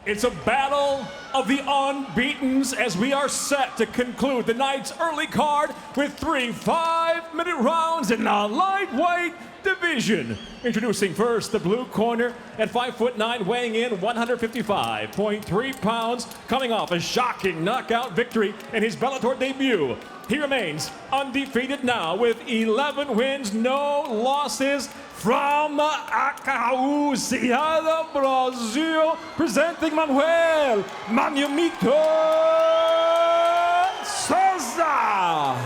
It's a battle of the unbeatens as we are set to conclude the night's early card with 3 5-minute rounds in the lightweight division. Introducing first the blue corner at 5'9", weighing in 155.3 pounds, coming off a shocking knockout victory in his Bellator debut. He remains undefeated now with 11 wins, no losses. From Acauciada, Brazil, presenting Manoel Sousa.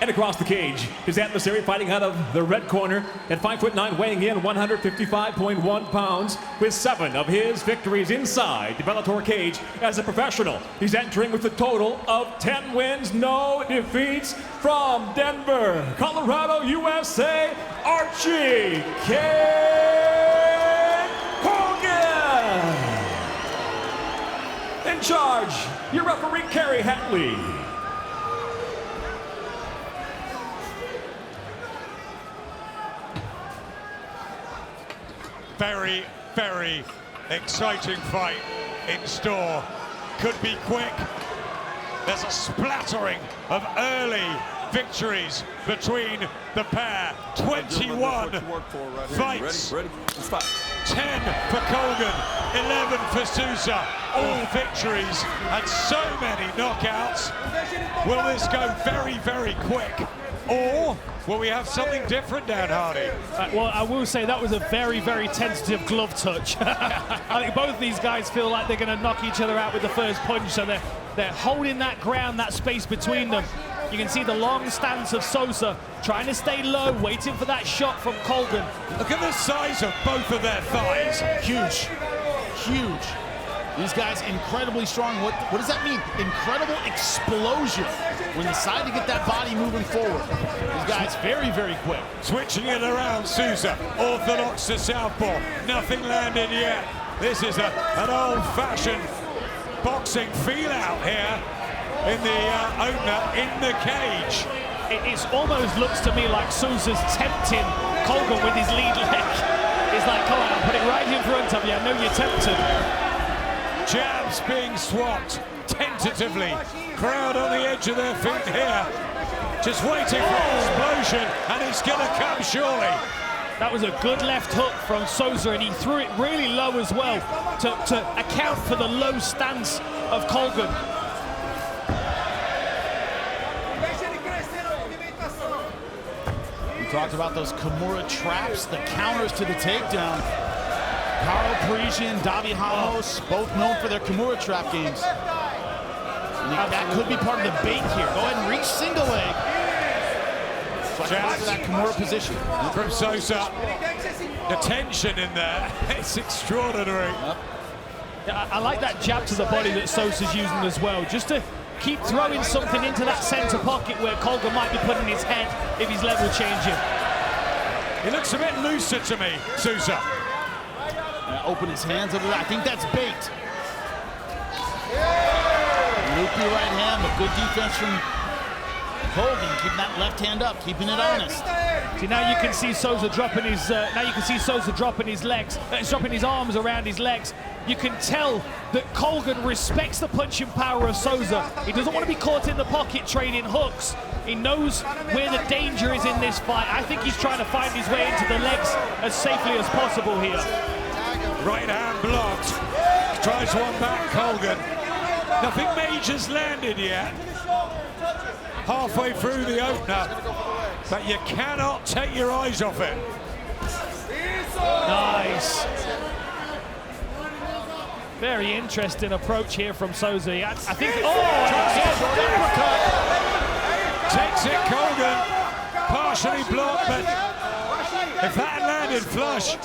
And across the cage, his adversary fighting out of the red corner at 5'9", weighing in 155.1 pounds, with 7 of his victories inside the Bellator cage as a professional. He's entering with a total of 10 wins, no defeats. From Denver, Colorado, USA, Archie Colgan. In charge, your referee, Kerry Hatley. Very, very exciting fight in store. Could be quick. There's a splattering of early victories between the pair. 21 fights. 10 for Colgan, 11 for Sousa. All victories and so many knockouts. Will this go very, very quick? Or will we have something different, Dan Hardy? Well, I will say that was a very, very tentative glove touch. I think both of these guys feel like they're going to knock each other out with the first punch, so they're holding that ground, that space between them. You can see the long stance of Sousa, trying to stay low, waiting for that shot from Colgan. Look at the size of both of their thighs. Huge, huge. These guys incredibly strong. What does that mean? Incredible explosion when you decide to get that body moving forward. These guys very, very quick. Switching it around, Sousa, orthodox to southpaw. Nothing landed yet. This is an old-fashioned boxing feel out here in the opener in the cage. It almost looks to me like Sousa's tempting Colgan with his lead leg. He's like, come on, I'll put it right in front of you. I know you're tempted. Jabs being swapped tentatively. Crowd on the edge of their feet here. Just waiting for an explosion, and it's going to come surely. That was a good left hook from Sousa, and he threw it really low as well to account for the low stance of Colgan. We talked about those Kimura traps, the counters to the takedown. Karo Parisian, Davi Ramos, both known for their Kimura trap games. That could be part of the bait here. Go ahead and reach single leg. Jabs to that Kimura position. From Sousa. The tension in there, it's extraordinary. Yeah, I like that jab to the body that Sousa's using as well, just to keep throwing something into that center pocket where Colgan might be putting his head if he's level changing. He looks a bit looser to me, Sousa. Open his hands over there. I think that's bait. Loopy right hand, but good defense from Colgan, keeping that left hand up, keeping it honest. See, now you can see Sousa dropping his. Dropping his legs, dropping his arms around his legs. You can tell that Colgan respects the punching power of Sousa. He doesn't want to be caught in the pocket trading hooks. He knows where the danger is in this fight. I think he's trying to find his way into the legs as safely as possible here. Right hand blocked. Tries one back, Colgan. Nothing major's landed yet. Halfway through the opener, but you cannot take your eyes off it. Nice. Very interesting approach here from Sousa. I think. Takes it, Colgan. Partially blocked, but if that landed flush,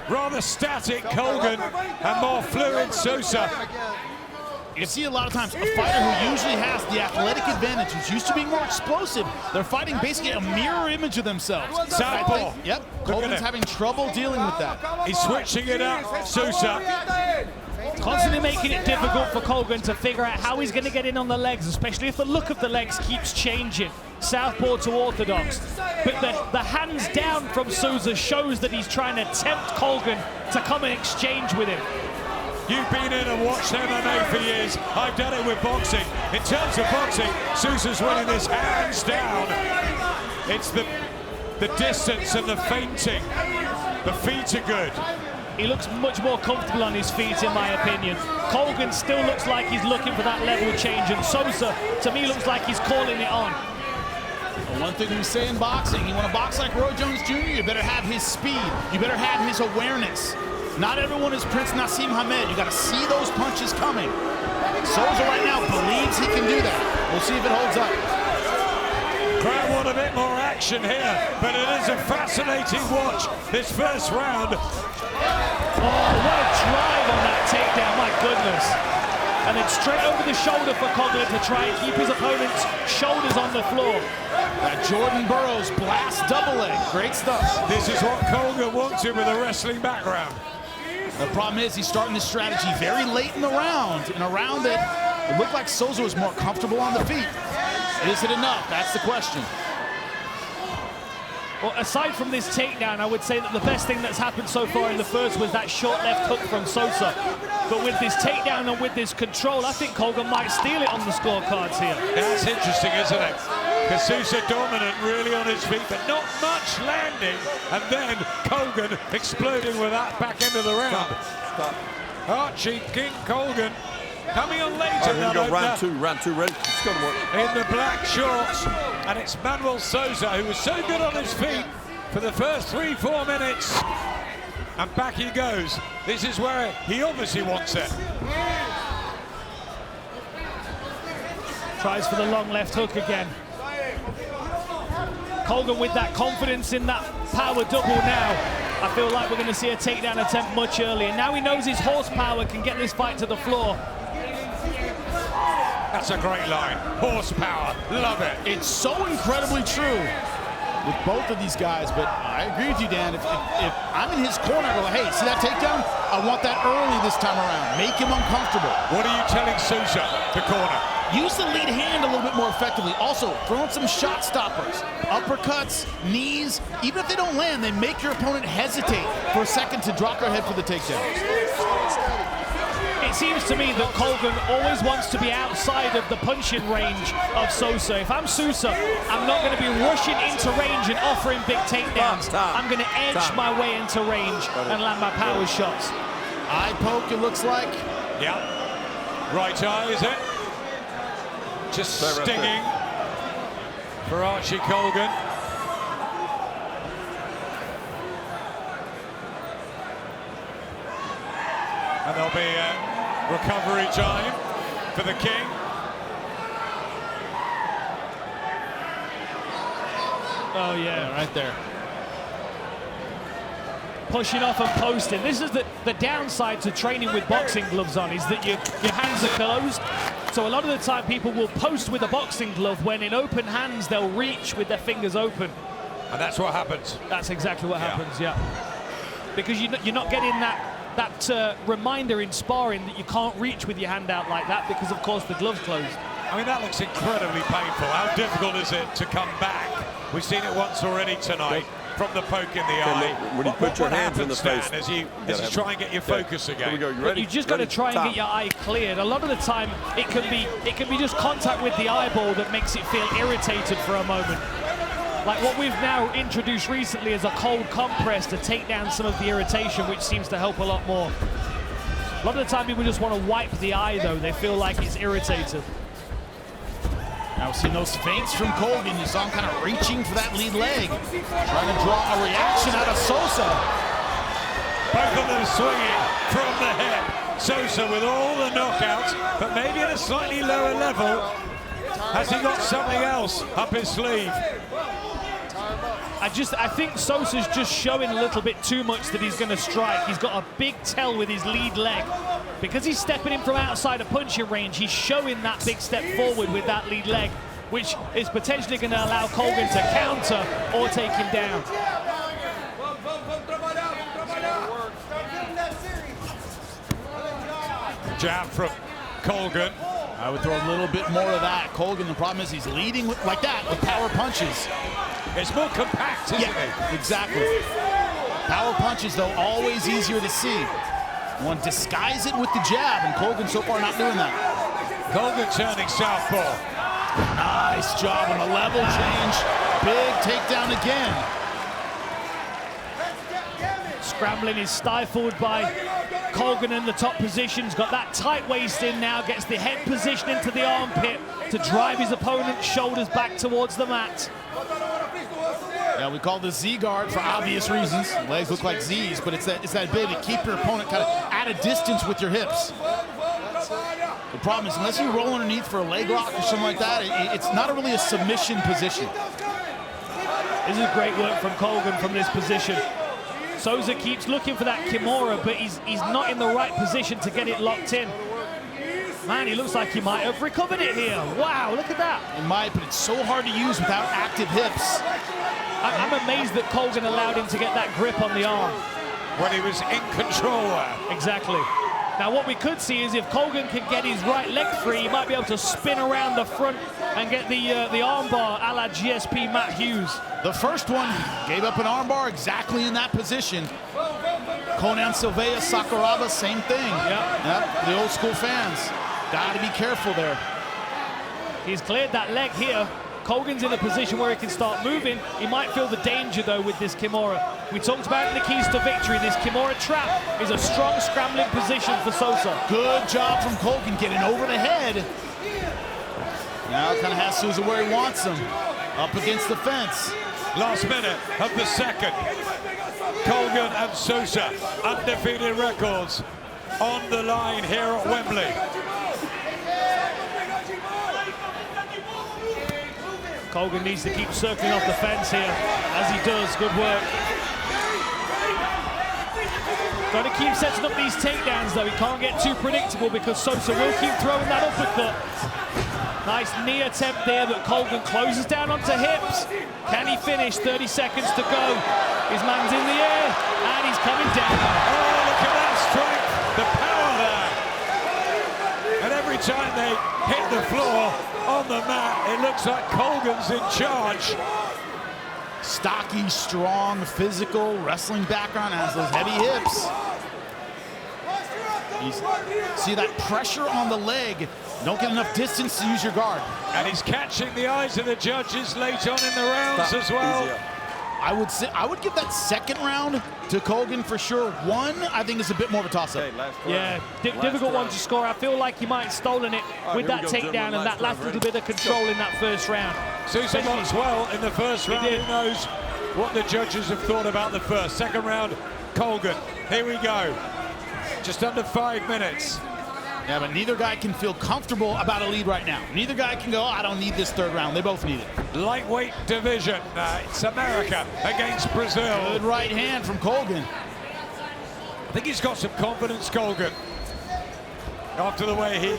rather static Colgan and more fluid Sousa. You see a lot of times a fighter who usually has the athletic advantage, who's used to being more explosive, they're fighting basically a mirror image of themselves. Southpaw. Yep, Colgan's having trouble dealing with that. He's switching it up, Sousa. Constantly making it difficult for Colgan to figure out how he's going to get in on the legs, especially if the look of the legs keeps changing. southpaw to orthodox. But the hands down from Sousa shows that he's trying to tempt Colgan to come and exchange with him. You've been in and watched MMA for years. I've done it with boxing. In terms of boxing, Sousa's winning this hands down. It's the distance and the feinting. The feet are good. He looks much more comfortable on his feet, in my opinion. Colgan still looks like he's looking for that level change, and Sousa, to me, looks like he's calling it on. Well, one thing we say in boxing, you want to box like Roy Jones Jr., you better have his speed. You better have his awareness. Not everyone is Prince Nassim Hamed. You got to see those punches coming. Sousa right now believes he can do that. We'll see if it holds up. Crowd want a bit more action here, but it is a fascinating watch, this first round. Oh, what a drive on that takedown, my goodness. And then straight over the shoulder for Colgan to try and keep his opponent's shoulders on the floor. That Jordan Burroughs blast double leg. Great stuff. This is what Colgan wanted with a wrestling background. The problem is he's starting this strategy very late in the round, in a round that it looked like Sousa was more comfortable on the feet. Is it enough? That's the question. Well, aside from this takedown, I would say that the best thing that's happened so far in the first was that short left hook from Sousa. But with this takedown and with this control, I think Colgan might steal it on the scorecards here. That's interesting, isn't it? Because Sousa dominant, really on his feet, but not much landing. And then Colgan exploding with that back end of the round. Stop. Archie King Colgan coming on later. All right, here we go, round two, ready? It's going to work. In the black shorts, and it's Manoel Sousa, who was so good on his feet for the first 3-4 minutes. And back he goes. This is where he obviously wants it. Tries for the long left hook again. Colgan with that confidence in that power double now. I feel like we're going to see a takedown attempt much earlier. Now he knows his horsepower can get this fight to the floor. That's a great line. Horsepower, love it. It's so incredibly true with both of these guys, but I agree with you, Dan. If I'm in his corner, I go, hey, see that takedown? I want that early this time around. Make him uncomfortable. What are you telling Sousa, the corner? Use the lead hand a little bit more effectively. Also, throw in some shot stoppers. Uppercuts, knees. Even if they don't land, they make your opponent hesitate for a second to drop their head for the takedown. It seems to me that Colgan always wants to be outside of the punching range of Sousa. If I'm Sousa, I'm not going to be rushing into range and offering big takedowns. I'm going to edge my way into range and land my power shots. Eye poke, it looks like. Yeah. Right eye, is it? Just stinging for Archie Colgan. And there'll be recovery time for the King. Oh, yeah. Right there. Pushing off and posting. This is the downside to training with boxing gloves on, is that your hands are closed. So a lot of the time people will post with a boxing glove when in open hands they'll reach with their fingers open. And that's what happens. That's exactly what happens, yeah. Because you're not getting that reminder in sparring that you can't reach with your hand out like that because, of course, the glove's closed. I mean, that looks incredibly painful. How difficult is it to come back? We've seen it once already tonight from the poke in the eye. When you put your hands in the face, as you try and get your focus again. Here we go. You ready? You just got to try and get your eye cleared. A lot of the time, it can be just contact with the eyeball that makes it feel irritated for a moment. Like what we've now introduced recently is a cold compress to take down some of the irritation, which seems to help a lot more. A lot of the time, people just want to wipe the eye, though. They feel like it's irritated. Now seeing those feints from Colgan. You saw him kind of reaching for that lead leg. Trying to draw a reaction out of Sousa. Both of them swinging from the hip. Sousa with all the knockouts, but maybe at a slightly lower level. Has he got something else up his sleeve? I think Sousa's just showing a little bit too much that he's going to strike. He's got a big tell with his lead leg. Because he's stepping in from outside of punching range, he's showing that big step forward with that lead leg, which is potentially going to allow Colgan to counter or take him down. Jab from Colgan. I would throw a little bit more of that. Colgan, the problem is he's leading like that with power punches. It's more compact, isn't it? Exactly. Power punches, though, always easier to see. One disguise it with the jab, and Colgan so far not doing that. Colgan turning southpaw. Nice job on the level change. Big takedown again. Scrambling is stifled by Colgan in the top positions. Got that tight waist in now, gets the head position into the armpit to drive his opponent's shoulders back towards the mat. Yeah, we call this Z guard for obvious reasons. Legs look like Z's, but it's that ability to keep your opponent kind of at a distance with your hips. The problem is, unless you roll underneath for a leg lock or something like that, it's not really a submission position. This is great work from Colgan from this position. Sousa keeps looking for that Kimura, but he's not in the right position to get it locked in. Man, he looks like he might have recovered it here. Wow, look at that. It might, but it's so hard to use without active hips. I'm amazed that Colgan allowed him to get that grip on the arm. When he was in control there. Exactly. Now what we could see is if Colgan can get his right leg free, he might be able to spin around the front and get the arm bar a la GSP Matt Hughes. The first one gave up an armbar exactly in that position. Conan Silveira, Sakuraba, same thing. Yep, the old school fans. Gotta be careful there. He's cleared that leg here. Colgan's in a position where he can start moving. He might feel the danger, though, with this Kimura. We talked about in the keys to victory. This Kimura trap is a strong scrambling position for Sousa. Good job from Colgan getting over the head. Now kind of has Sousa where he wants him. Up against the fence. Last minute of the second. Colgan and Sousa, undefeated records on the line here at Wembley. Colgan needs to keep circling off the fence here, as he does. Good work. Got to keep setting up these takedowns, though. He can't get too predictable because Sousa will keep throwing that uppercut. Nice knee attempt there, but Colgan closes down onto hips. Can he finish? 30 seconds to go. His man's in the air, and he's coming down. Oh, look at that strength, the power there. And every time they hit the floor on the mat, it looks like Colgan's in charge. Stocky, strong, physical, wrestling background, has those heavy hips. See that pressure on the leg. Don't get enough distance to use your guard. And he's catching the eyes of the judges late on in the rounds as well. Easier. I would give that second round to Colgan for sure. One, I think, is a bit more of a toss-up. Okay, Yeah, difficult one to score. I feel like he might have stolen it with that takedown and that last little bit of control in that first round. Sousa boxed well in the first round. Who knows what the judges have thought about the first. Second round, Colgan. Here we go. Just under 5 minutes. Yeah, but neither guy can feel comfortable about a lead right now. Neither guy can go, I don't need this third round. They both need it. Lightweight division. It's America against Brazil. Good right hand from Colgan. I think he's got some confidence, Colgan, after the way he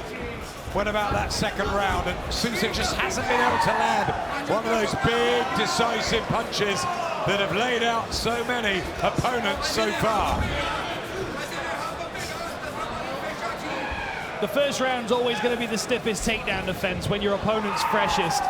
went about that second round. And Sousa just hasn't been able to land one of those big, decisive punches that have laid out so many opponents so far. The first round's always going to be the stiffest takedown defense when your opponent's freshest.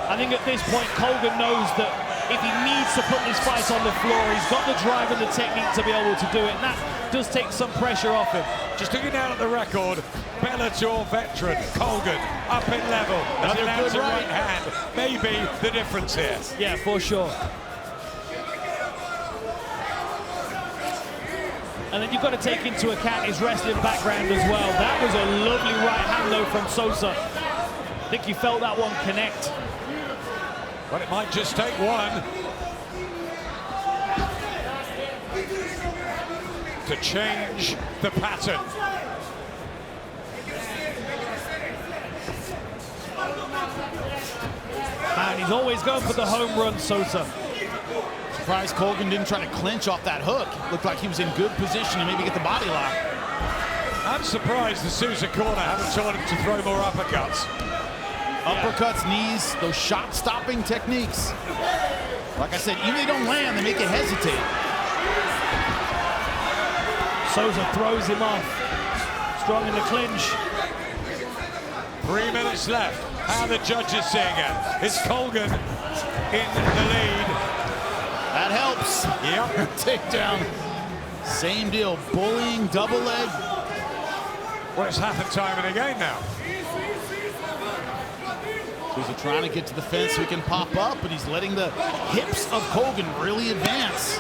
I think at this point, Colgan knows that if he needs to put this fight on the floor, he's got the drive and the technique to be able to do it, and that does take some pressure off him. Just looking down at the record, Bellator veteran Colgan up in level as he lands a right hand. Maybe the difference here. Yeah, for sure. And then you've got to take into account his wrestling background as well. That was a lovely right hand, though, from Sousa. I think you felt that one connect. But it might just take one to change the pattern. Man, he's always going for the home run, Sousa. Surprised Colgan didn't try to clinch off that hook. Looked like he was in good position to maybe get the body lock. I'm surprised the Sousa corner haven't told him to throw more uppercuts. Uppercuts, knees, those shot-stopping techniques. Like I said, even if they don't land, they make you hesitate. Sousa throws him off. Strong in the clinch. 3 minutes left. How the judges seeing it? Is Colgan in the lead? That helps. Yep. Takedown. Same deal. Bullying, double leg. Well, it's happened time and again now. Sousa trying to get to the fence so he can pop up, but he's letting the hips of Colgan really advance.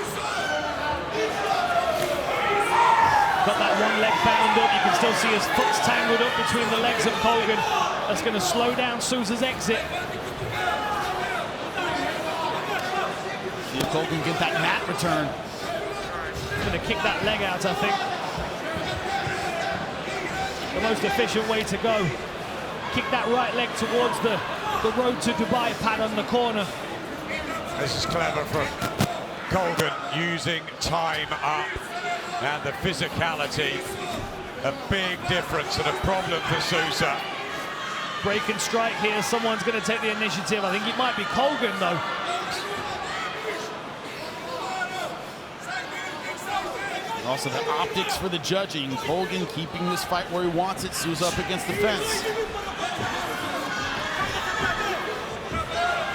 Got that one leg bound up. You can still see his foot's tangled up between the legs of Colgan. That's going to slow down Sousa's exit. See if Colgan get that mat return. Going to kick that leg out, I think. The most efficient way to go. Kick that right leg towards the road to Dubai pad on the corner. This is clever from Colgan, using time up and the physicality. A big difference and a problem for Sousa. Break and strike here. Someone's going to take the initiative. I think it might be Colgan, though. Also the optics for the judging. Colgan keeping this fight where he wants it. Sousa up against the fence.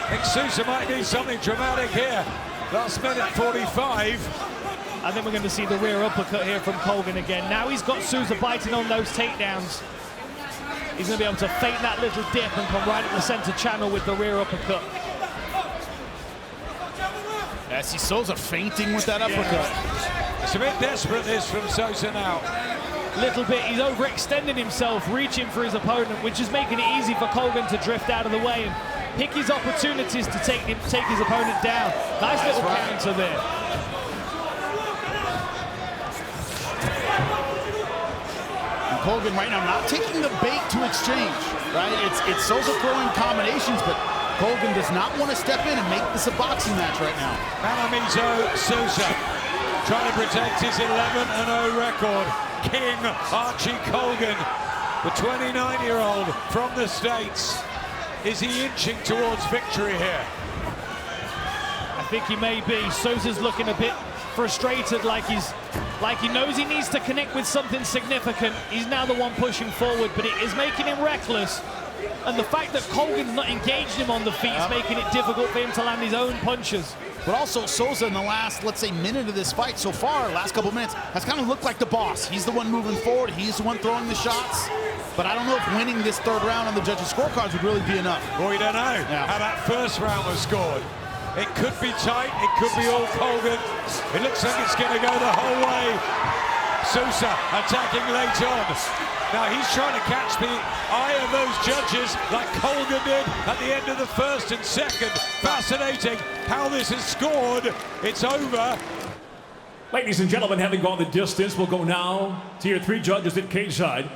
I think Sousa might need something dramatic here. Last minute 45. I think we're going to see the rear uppercut here from Colgan again. Now he's got Sousa biting on those takedowns. He's going to be able to feint that little dip and come right at the center channel with the rear uppercut. I see Sousa feinting with that uppercut. It's a bit desperate, this, from Sousa now. Little bit, he's overextending himself, reaching for his opponent, which is making it easy for Colgan to drift out of the way and pick his opportunities to take his opponent down. Nice little counter there. And Colgan right now not taking the bait to exchange, right? It's Sousa throwing combinations, but Colgan does not want to step in and make this a boxing match right now. Manoel Sousa trying to protect his 11-0 record. King Archie Colgan, the 29-year-old from the States. Is he inching towards victory here? I think he may be. Sousa's looking a bit frustrated, like he knows he needs to connect with something significant. He's now the one pushing forward, but it is making him reckless. And the fact that Colgan's not engaged him on the feet is making it difficult for him to land his own punches. But also Sousa in the last, let's say, minute of this fight so far, last couple minutes, has kind of looked like the boss. He's the one moving forward. He's the one throwing the shots. But I don't know if winning this third round on the judges' scorecards would really be enough. Well, we don't know how that first round was scored. It could be tight. It could be all Colgan. It looks like it's going to go the whole way. Sousa attacking late on. Now he's trying to catch the eye of those judges like Colgan did at the end of the first and second. Fascinating how this is scored. It's over. Ladies and gentlemen, having gone the distance, we'll go now to your three judges at cage-side.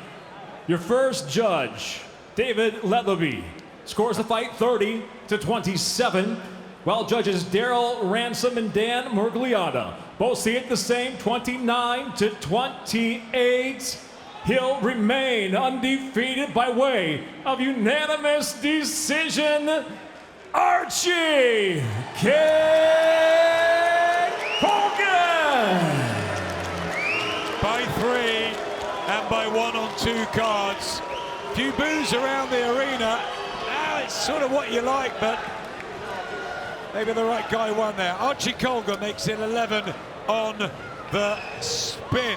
Your first judge, David Letherby, scores the fight 30-27, while judges Daryl Ransom and Dan Murgliata both see it the same, 29-28. He'll remain undefeated by way of unanimous decision. Archie Colgan! By 3 and by 1 on 2 cards. Few boos around the arena. Now it's sort of what you like, but maybe the right guy won there. Archie Colgan makes it 11 on the spin.